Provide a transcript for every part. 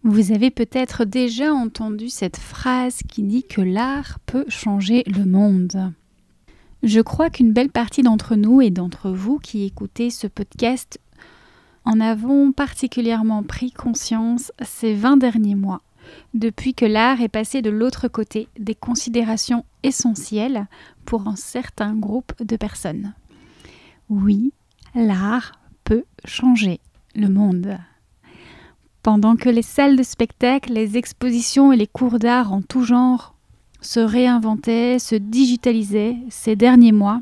Vous avez peut-être déjà entendu cette phrase qui dit que l'art peut changer le monde. Je crois qu'une belle partie d'entre nous et d'entre vous qui écoutez ce podcast en avons particulièrement pris conscience ces 20 derniers mois, depuis que l'art est passé de l'autre côté des considérations essentielles pour un certain groupe de personnes. Oui, l'art peut changer le monde. Pendant que les salles de spectacle, les expositions et les cours d'art en tout genre se réinventaient, se digitalisaient ces derniers mois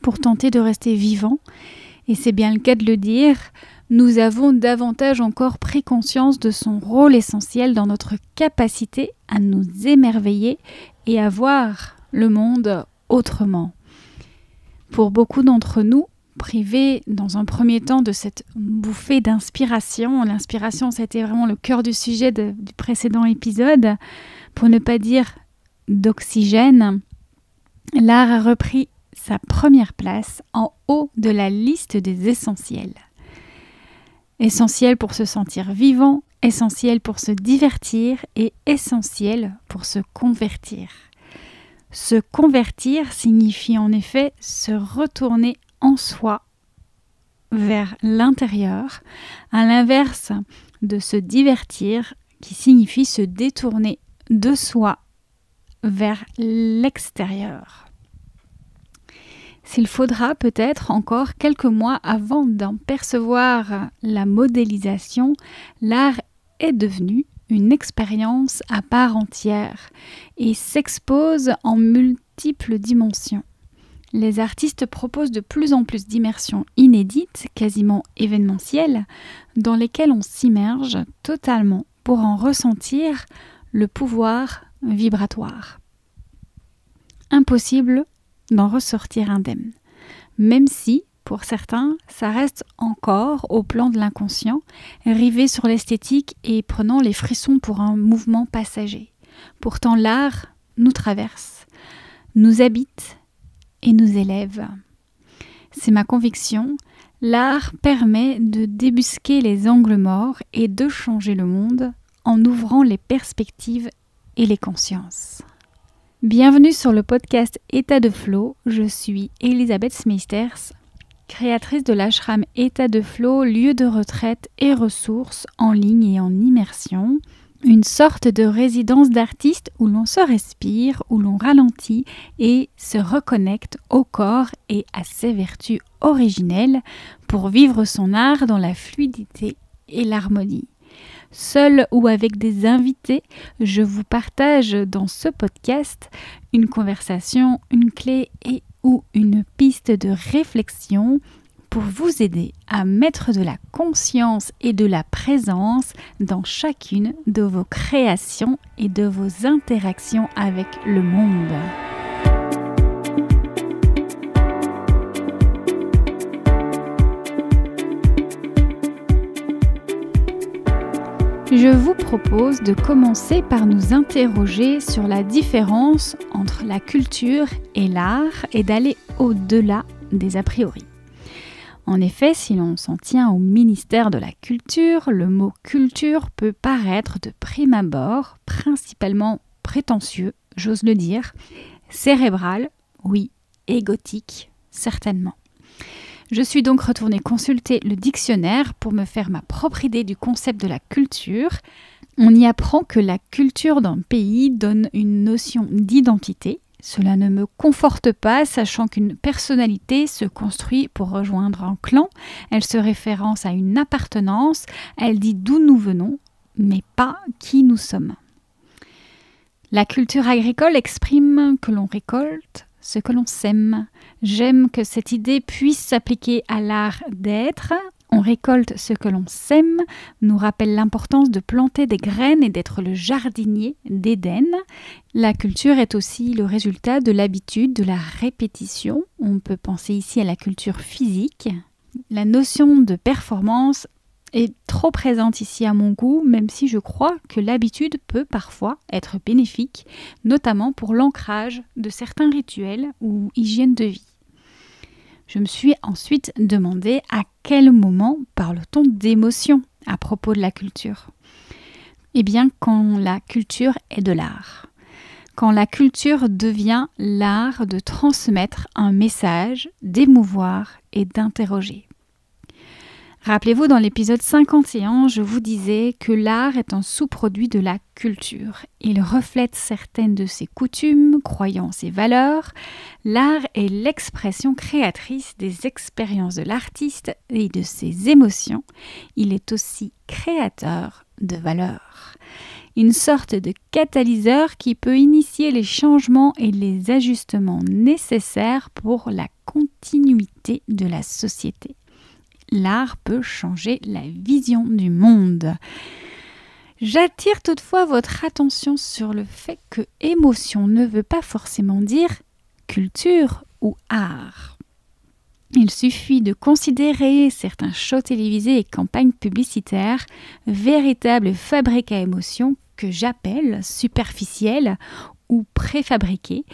pour tenter de rester vivants, et c'est bien le cas de le dire, nous avons davantage encore pris conscience de son rôle essentiel dans notre capacité à nous émerveiller et à voir le monde autrement. Pour beaucoup d'entre nous, privés dans un premier temps de cette bouffée d'inspiration, l'inspiration c'était vraiment le cœur du sujet du précédent épisode, pour ne pas dire d'oxygène, l'art a repris sa première place en haut de la liste des essentiels. Essentiel pour se sentir vivant, essentiel pour se divertir et essentiel pour se convertir. Se convertir signifie en effet se retourner en soi, vers l'intérieur, à l'inverse de se divertir, qui signifie se détourner de soi vers l'extérieur. S'il faudra peut-être encore quelques mois avant d'en percevoir la modélisation, l'art est devenu une expérience à part entière et s'expose en multiples dimensions. Les artistes proposent de plus en plus d'immersions inédites, quasiment événementielles, dans lesquelles on s'immerge totalement pour en ressentir le pouvoir vibratoire. Impossible d'en ressortir indemne, même si, pour certains, ça reste encore au plan de l'inconscient, rivé sur l'esthétique et prenant les frissons pour un mouvement passager. Pourtant, l'art nous traverse, nous habite et nous élève. C'est ma conviction, l'art permet de débusquer les angles morts et de changer le monde en ouvrant les perspectives et les consciences. Bienvenue sur le podcast État de Flow, je suis Elisabeth Smeisters, créatrice de l'ashram État de Flow, lieu de retraite et ressources en ligne et en immersion, une sorte de résidence d'artiste où l'on se respire, où l'on ralentit et se reconnecte au corps et à ses vertus originelles pour vivre son art dans la fluidité et l'harmonie. Seul ou avec des invités, je vous partage dans ce podcast une conversation, une clé et ou une piste de réflexion pour vous aider à mettre de la conscience et de la présence dans chacune de vos créations et de vos interactions avec le monde. Je vous propose de commencer par nous interroger sur la différence entre la culture et l'art et d'aller au-delà des a priori. En effet, si l'on s'en tient au ministère de la Culture, le mot « culture » peut paraître de prime abord principalement prétentieux, j'ose le dire, cérébral, oui, égotique, certainement. Je suis donc retournée consulter le dictionnaire pour me faire ma propre idée du concept de la culture. On y apprend que la culture d'un pays donne une notion d'identité. Cela ne me conforte pas, sachant qu'une personnalité se construit pour rejoindre un clan. Elle se référence à une appartenance, elle dit d'où nous venons, mais pas qui nous sommes. La culture agricole exprime que l'on récolte ce que l'on sème. J'aime que cette idée puisse s'appliquer à l'art d'être. On récolte ce que l'on sème, nous rappelle l'importance de planter des graines et d'être le jardinier d'Éden. La culture est aussi le résultat de l'habitude, de la répétition. On peut penser ici à la culture physique. La notion de performance est trop présente ici à mon goût, même si je crois que l'habitude peut parfois être bénéfique, notamment pour l'ancrage de certains rituels ou hygiène de vie. Je me suis ensuite demandé à quel moment parle-t-on d'émotion à propos de la culture. Eh bien, quand la culture est de l'art. Quand la culture devient l'art de transmettre un message, d'émouvoir et d'interroger. Rappelez-vous, dans l'épisode 51, je vous disais que l'art est un sous-produit de la culture. Il reflète certaines de ses coutumes, croyances et valeurs. L'art est l'expression créatrice des expériences de l'artiste et de ses émotions. Il est aussi créateur de valeurs. Une sorte de catalyseur qui peut initier les changements et les ajustements nécessaires pour la continuité de la société. L'art peut changer la vision du monde. J'attire toutefois votre attention sur le fait que émotion ne veut pas forcément dire culture ou art. Il suffit de considérer certains shows télévisés et campagnes publicitaires, véritables fabriques à émotions que j'appelle superficielles ou préfabriquées,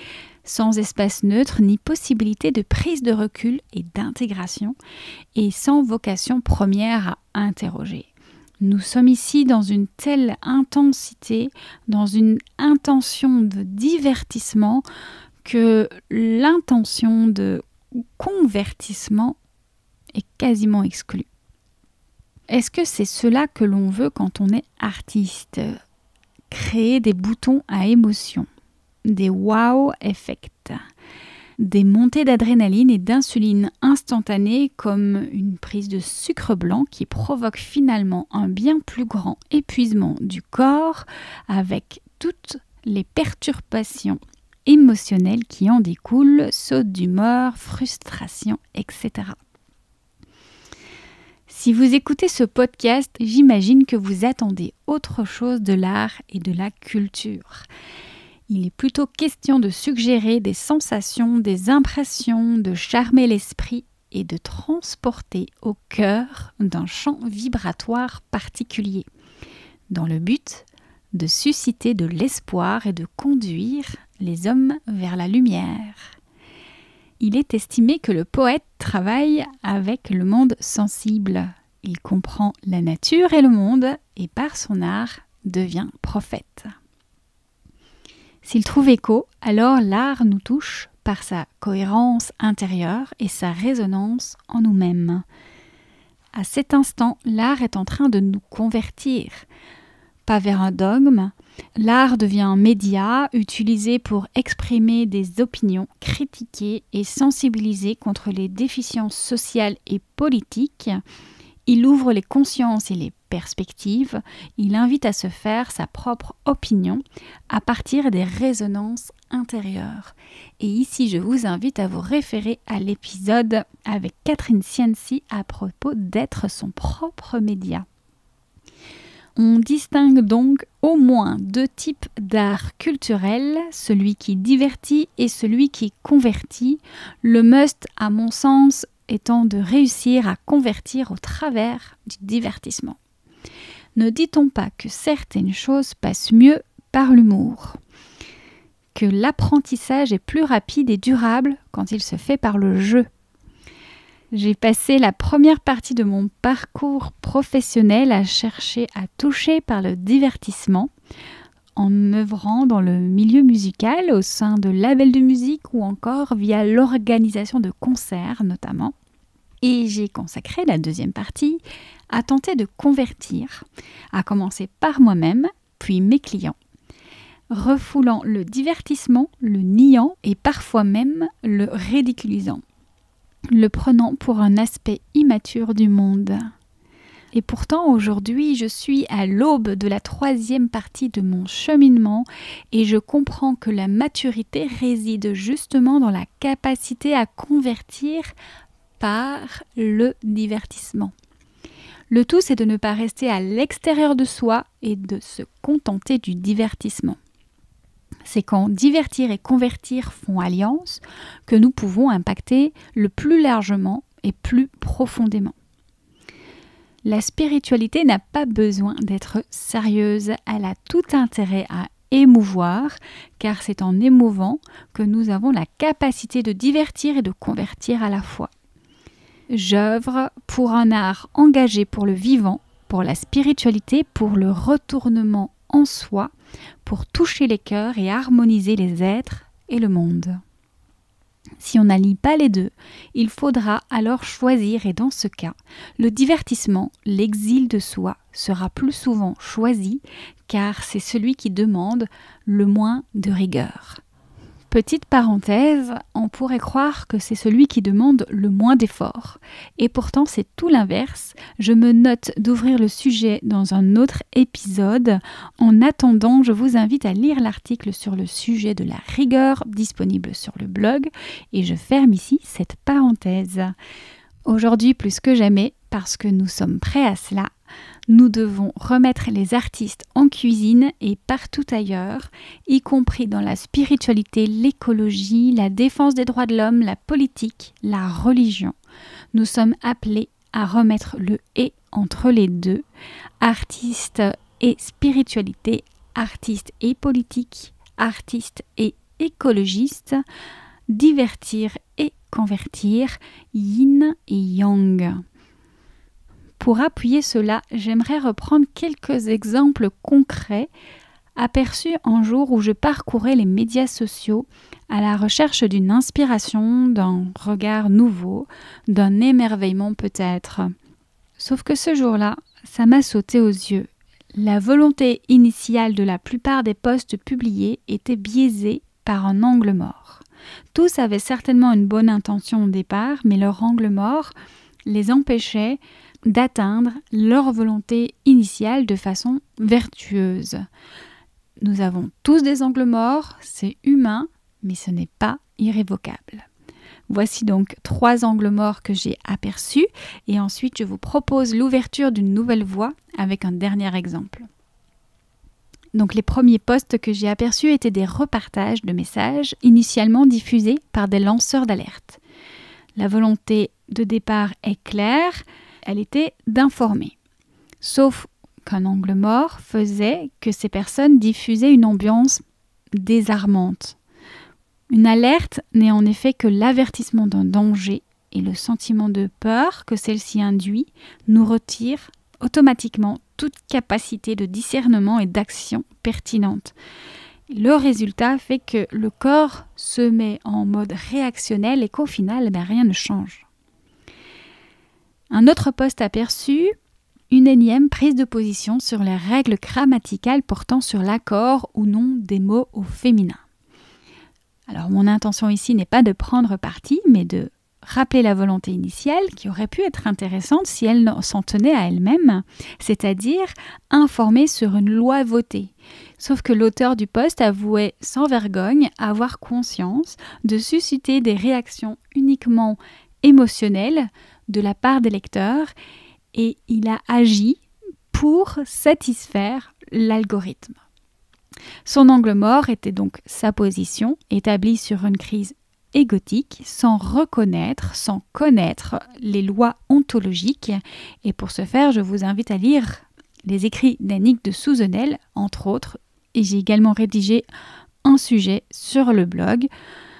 sans espace neutre ni possibilité de prise de recul et d'intégration, et sans vocation première à interroger. Nous sommes ici dans une telle intensité, dans une intention de divertissement, que l'intention de convertissement est quasiment exclue. Est-ce que c'est cela que l'on veut quand on est artiste ? Créer des boutons à émotion, des wow effects, des montées d'adrénaline et d'insuline instantanées comme une prise de sucre blanc qui provoque finalement un bien plus grand épuisement du corps avec toutes les perturbations émotionnelles qui en découlent, saute d'humeur, frustration, etc. Si vous écoutez ce podcast, j'imagine que vous attendez autre chose de l'art et de la culture. Il est plutôt question de suggérer des sensations, des impressions, de charmer l'esprit et de transporter au cœur d'un champ vibratoire particulier, dans le but de susciter de l'espoir et de conduire les hommes vers la lumière. Il est estimé que le poète travaille avec le monde sensible. Il comprend la nature et le monde et par son art devient prophète. S'il trouve écho, alors l'art nous touche par sa cohérence intérieure et sa résonance en nous-mêmes. À cet instant, l'art est en train de nous convertir. Pas vers un dogme, l'art devient un média utilisé pour exprimer des opinions, critiquer et sensibiliser contre les déficiences sociales et politiques. Il ouvre les consciences et les perspectives, il invite à se faire sa propre opinion à partir des résonances intérieures. Et ici, je vous invite à vous référer à l'épisode avec Catherine Cianci à propos d'être son propre média. On distingue donc au moins deux types d'art culturel, celui qui divertit et celui qui convertit. Le must, à mon sens, étant de réussir à convertir au travers du divertissement. Ne dit-on pas que certaines choses passent mieux par l'humour ? Que l'apprentissage est plus rapide et durable quand il se fait par le jeu ? J'ai passé la première partie de mon parcours professionnel à chercher à toucher par le divertissement, en œuvrant dans le milieu musical au sein de labels de musique ou encore via l'organisation de concerts notamment. Et j'ai consacré la deuxième partie à tenter de convertir, à commencer par moi-même, puis mes clients, refoulant le divertissement, le niant et parfois même le ridiculisant, le prenant pour un aspect immature du monde. Et pourtant, aujourd'hui, je suis à l'aube de la troisième partie de mon cheminement et je comprends que la maturité réside justement dans la capacité à convertir par le divertissement. Le tout, c'est de ne pas rester à l'extérieur de soi et de se contenter du divertissement. C'est quand divertir et convertir font alliance que nous pouvons impacter le plus largement et plus profondément. La spiritualité n'a pas besoin d'être sérieuse, elle a tout intérêt à émouvoir, car c'est en émouvant que nous avons la capacité de divertir et de convertir à la fois. J'œuvre pour un art engagé pour le vivant, pour la spiritualité, pour le retournement en soi, pour toucher les cœurs et harmoniser les êtres et le monde. Si on n'allie pas les deux, il faudra alors choisir et dans ce cas, le divertissement, l'exil de soi sera plus souvent choisi car c'est celui qui demande le moins de rigueur. Petite parenthèse, on pourrait croire que c'est celui qui demande le moins d'efforts. Et pourtant, c'est tout l'inverse. Je me note d'ouvrir le sujet dans un autre épisode. En attendant, je vous invite à lire l'article sur le sujet de la rigueur disponible sur le blog. Et je ferme ici cette parenthèse. Aujourd'hui, plus que jamais, parce que nous sommes prêts à cela, nous devons remettre les artistes en cuisine et partout ailleurs, y compris dans la spiritualité, l'écologie, la défense des droits de l'homme, la politique, la religion. Nous sommes appelés à remettre le « et » entre les deux, artistes et spiritualité, artistes et politique, artistes et écologistes, divertir et convertir, yin et yang. Pour appuyer cela, j'aimerais reprendre quelques exemples concrets aperçus un jour où je parcourais les médias sociaux à la recherche d'une inspiration, d'un regard nouveau, d'un émerveillement peut-être. Sauf que ce jour-là, ça m'a sauté aux yeux. La volonté initiale de la plupart des posts publiés était biaisée par un angle mort. Tous avaient certainement une bonne intention au départ, mais leur angle mort les empêchait d'atteindre leur volonté initiale de façon vertueuse. Nous avons tous des angles morts, c'est humain, mais ce n'est pas irrévocable. Voici donc 3 angles morts que j'ai aperçus et ensuite je vous propose l'ouverture d'une nouvelle voie avec un dernier exemple. Donc les premiers posts que j'ai aperçus étaient des repartages de messages initialement diffusés par des lanceurs d'alerte. La volonté de départ est claire, elle était d'informer. Sauf qu'un angle mort faisait que ces personnes diffusaient une ambiance désarmante. Une alerte n'est en effet que l'avertissement d'un danger et le sentiment de peur que celle-ci induit nous retire automatiquement toute capacité de discernement et d'action pertinente. Le résultat fait que le corps se met en mode réactionnel et qu'au final, rien ne change. Un autre post aperçu, une énième prise de position sur les règles grammaticales portant sur l'accord ou non des mots au féminin. Alors mon intention ici n'est pas de prendre parti, mais de rappeler la volonté initiale qui aurait pu être intéressante si elle s'en tenait à elle-même, c'est-à-dire informer sur une loi votée. Sauf que l'auteur du post avouait sans vergogne avoir conscience de susciter des réactions uniquement émotionnelles de la part des lecteurs et il a agi pour satisfaire l'algorithme. Son angle mort était donc sa position établie sur une crise égotique sans reconnaître, sans connaître les lois ontologiques et pour ce faire je vous invite à lire les écrits d'Annick de Souzenel entre autres et j'ai également rédigé un sujet sur le blog.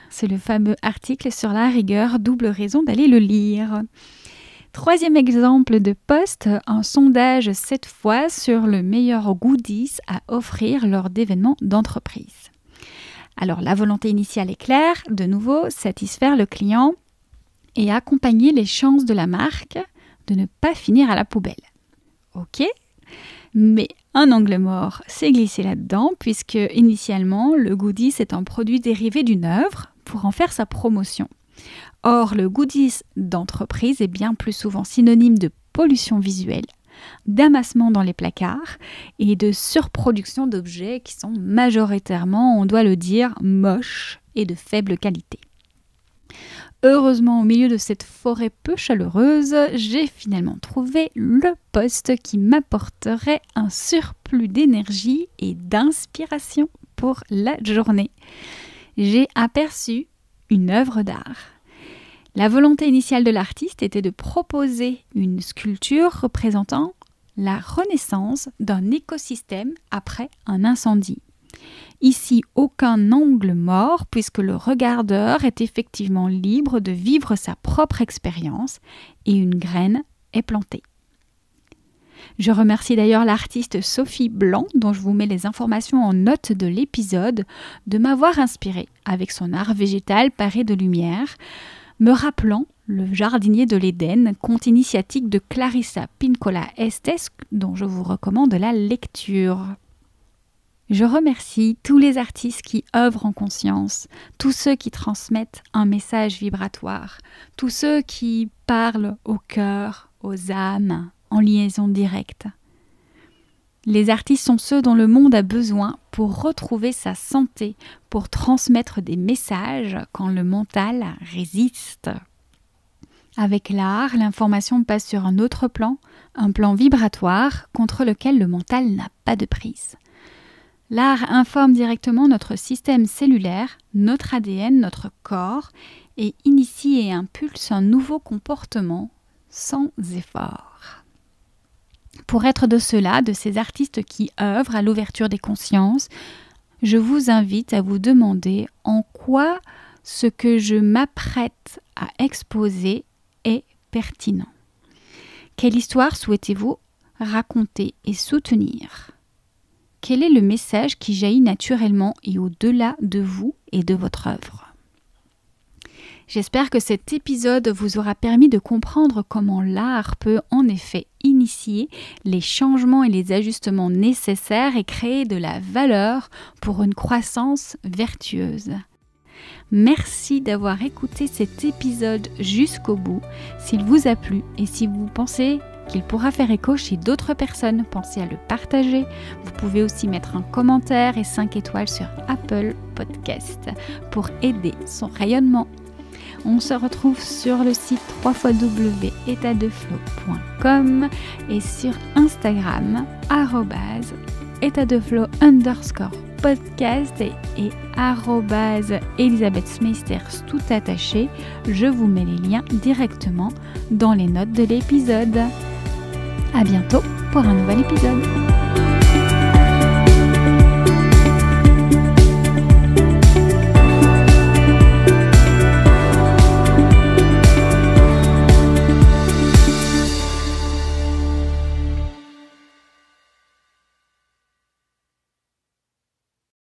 C'est le fameux article sur la rigueur, double raison d'aller le lire. 3e exemple de post, un sondage cette fois sur le meilleur goodies à offrir lors d'événements d'entreprise. Alors la volonté initiale est claire, de nouveau, satisfaire le client et accompagner les chances de la marque de ne pas finir à la poubelle. Ok ? Mais un angle mort s'est glissé là-dedans puisque initialement le goodies est un produit dérivé d'une œuvre pour en faire sa promotion. Or, le goodies d'entreprise est bien plus souvent synonyme de pollution visuelle, d'amassement dans les placards et de surproduction d'objets qui sont majoritairement, on doit le dire, moches et de faible qualité. Heureusement, au milieu de cette forêt peu chaleureuse, j'ai finalement trouvé le post qui m'apporterait un surplus d'énergie et d'inspiration pour la journée. J'ai aperçu une œuvre d'art. La volonté initiale de l'artiste était de proposer une sculpture représentant la renaissance d'un écosystème après un incendie. Ici, aucun angle mort puisque le regardeur est effectivement libre de vivre sa propre expérience et une graine est plantée. Je remercie d'ailleurs l'artiste Sophie Blanc, dont je vous mets les informations en note de l'épisode, de m'avoir inspirée avec son art végétal paré de lumière, me rappelant Le jardinier de l'Éden, conte initiatique de Clarissa Pinkola Estes, dont je vous recommande la lecture. Je remercie tous les artistes qui œuvrent en conscience, tous ceux qui transmettent un message vibratoire, tous ceux qui parlent au cœur, aux âmes, en liaison directe. Les artistes sont ceux dont le monde a besoin pour retrouver sa santé, pour transmettre des messages quand le mental résiste. Avec l'art, l'information passe sur un autre plan, un plan vibratoire contre lequel le mental n'a pas de prise. L'art informe directement notre système cellulaire, notre ADN, notre corps, et initie et impulse un nouveau comportement sans effort. Pour être de ceux-là, de ces artistes qui œuvrent à l'ouverture des consciences, je vous invite à vous demander en quoi ce que je m'apprête à exposer est pertinent. Quelle histoire souhaitez-vous raconter et soutenir ? Quel est le message qui jaillit naturellement et au-delà de vous et de votre œuvre ? J'espère que cet épisode vous aura permis de comprendre comment l'art peut en effet initier les changements et les ajustements nécessaires et créer de la valeur pour une croissance vertueuse. Merci d'avoir écouté cet épisode jusqu'au bout. S'il vous a plu et si vous pensez qu'il pourra faire écho chez d'autres personnes, pensez à le partager. Vous pouvez aussi mettre un commentaire et 5 étoiles sur Apple Podcast pour aider son rayonnement. On se retrouve sur le site www.etatdeflow.com et sur Instagram @etatdeflow_podcast et @elisabethsmeisters tout attaché. Je vous mets les liens directement dans les notes de l'épisode. À bientôt pour un nouvel épisode.